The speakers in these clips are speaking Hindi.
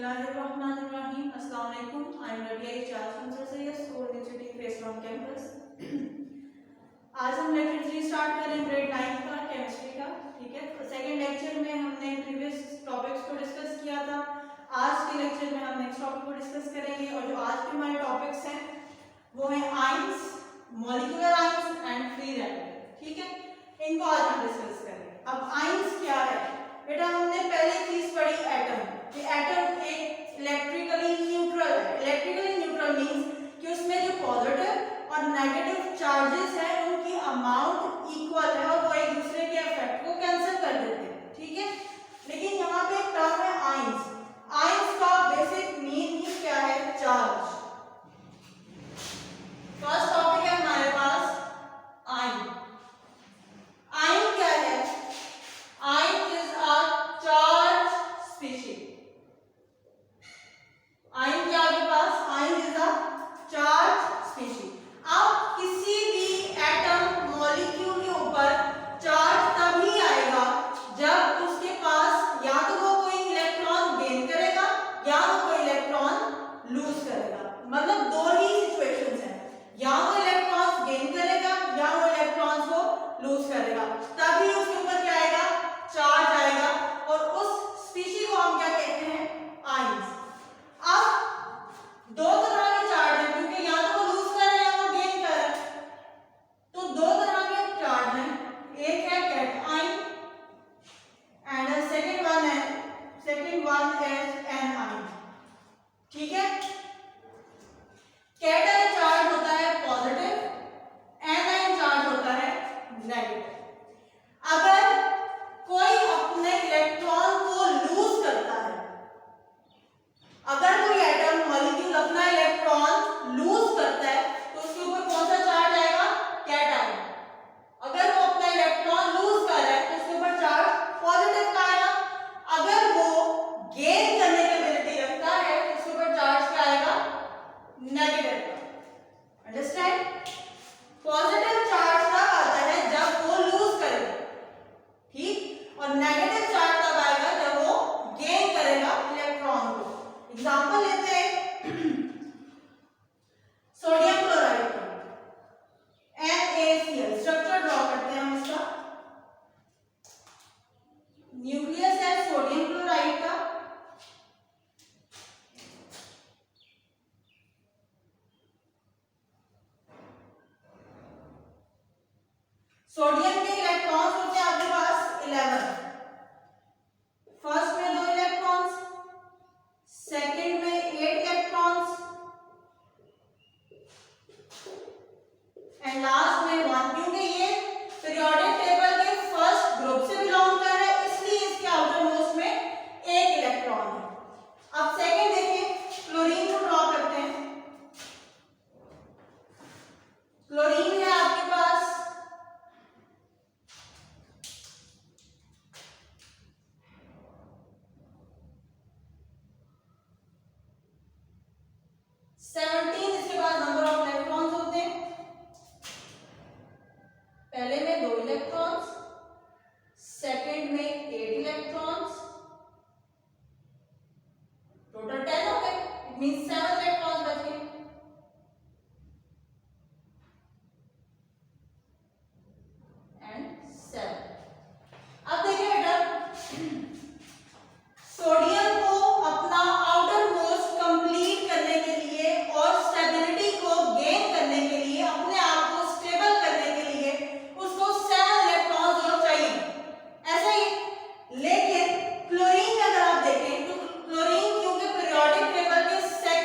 Bismillahirrahmanirrahim. Assalamu alaikum. I am Rabia Ijaz from Sir Syed School Institute Phase 1 campus. आज हम लेक्चर 3 स्टार्ट करें ग्रेड 9 का केमिस्ट्री का, ठीक है। तो सेकंड लेक्चर में हमने प्रीवियस टॉपिक्स को डिस्कस किया था। आज के लेक्चर में हम नेक्स्ट टॉपिक को डिस्कस करेंगे और जो आज के हमारे टॉपिक्स हैं वो हैं ions, molecular ions and free radical, ठीक है। इनको आज हम डिस्कस करेंगे। अब आयंस क्या है बेटा, हमने पहले चीज पढ़ी एटम। कि एटम एक इलेक्ट्रिकली न्यूट्रल है। इलेक्ट्रिकली न्यूट्रल मींस कि उसमें जो पॉजिटिव और नेगेटिव चार्जेस हैं उनकी अमाउंट इक्वल है और वो एक दूसरे के इफेक्ट को कैंसिल कर देते हैं, ठीक है। लेकिन यहाँ पे एक टर्म है आयंस। आयंस का बेसिक मीनिंग क्या है? चार्ज। फर्स्ट टॉपिक है हमारे पास आयन। आयन क्या है? Ion is a charge species. Ion क्या आपके पास? Ion is a charge species. अब किसी भी एटम मॉलिक्यूल के ऊपर चार्ज तभी आएगा जब उसके पास या तो वो कोई इलेक्ट्रॉन गेन करेगा या वो कोई इलेक्ट्रॉन लूज करेगा। मतलब दो ही सिचुएशंस हैं, या वो इलेक्ट्रॉन्स गेन करेगा या वो इलेक्ट्रॉन्स को लूज करेगा, तभी उसके ऊपर क्या आएगा? चार्ज आएगा। और उस स्पीशीज को हम क्या कहते हैं? आयंस। अब दो तरह के चार्ज हैं, क्योंकि या तो वो लूज कर रहे हैं या वो गेन कर रहे हैं, तो दो तरह के चार्ज हैं। एक है cation and second one is anion, ठीक है। कैटआयन चार्ज होता है पॉजिटिव, एनायन चार्ज होता है नेगेटिव। अगर कोई अपने इलेक्ट्रॉन को लूज करता है, अगर कोई एटम मॉलिक्यूल अपना इलेक्ट्रॉन लूज करता है तो उसके ऊपर कौन सा चार्ज आएगा? कैटआयन। अगर वो अपना इलेक्ट्रॉन लूज कर रहा है तो उसके ऊपर चार्ज पॉजिटिव का आएगा। अगर वो गेन करने की एबिलिटी रखता है तो उसके ऊपर चार्ज क्या आएगा? नेगेटिव का। अंडरस्टैंड? पॉजिटिव चार्ज तब आता है जब वो लूज करेगा, ठीक, और नेगेटिव चार्ज तब आएगा जब वो गेन करेगा इलेक्ट्रॉन को। एग्जांपल लेते हैं सोडियम क्लोराइड का, NaCl। स्ट्रक्चर ड्रॉ करते हैं हम इसका। न्यूक्लियस है सोडियम क्लोराइड का, सोडियम के इलेक्ट्रॉन्स होते हैं आपके पास 11। फर्स्ट में 2 इलेक्ट्रॉन्स, सेकंड में 8 इलेक्ट्रॉन्स एंड लास्ट में 1। क्योंकि ये पीरियोडिक टेबल के फर्स्ट ग्रुप से बिलोंग कर रहा है इसलिए इसके आउटर मोस्ट में 1 इलेक्ट्रॉन है। अब सेकंड देखिए, क्लोरीन को ड्रॉ करते हैं। क्लोरीन है आपके पास 17। इसके बाद नंबर ऑफ इलेक्ट्रॉन्स होते हैं। पहले में 2 इलेक्ट्रॉन्स, सेकंड में 8 इलेक्ट्रॉन्स, टोटल 10 हो गए। इट मींस 7 इलेक्ट्रॉन्स बच गए। एंड 7। अब देखिए बेटा, सोडियम को अपना आउटर मोस्ट कंप्लीट करने के लिए और स्टेबिलिटी को गेन करने के लिए, अपने आप को स्टेबल करने के लिए उसको 7 इलेक्ट्रॉन्स और चाहिए, ऐसा ही। लेकिन क्लोरीन अगर आप देखें तो क्लोरीन क्योंकि पीरियोडिक टेबल के 7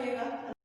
मिलेगा।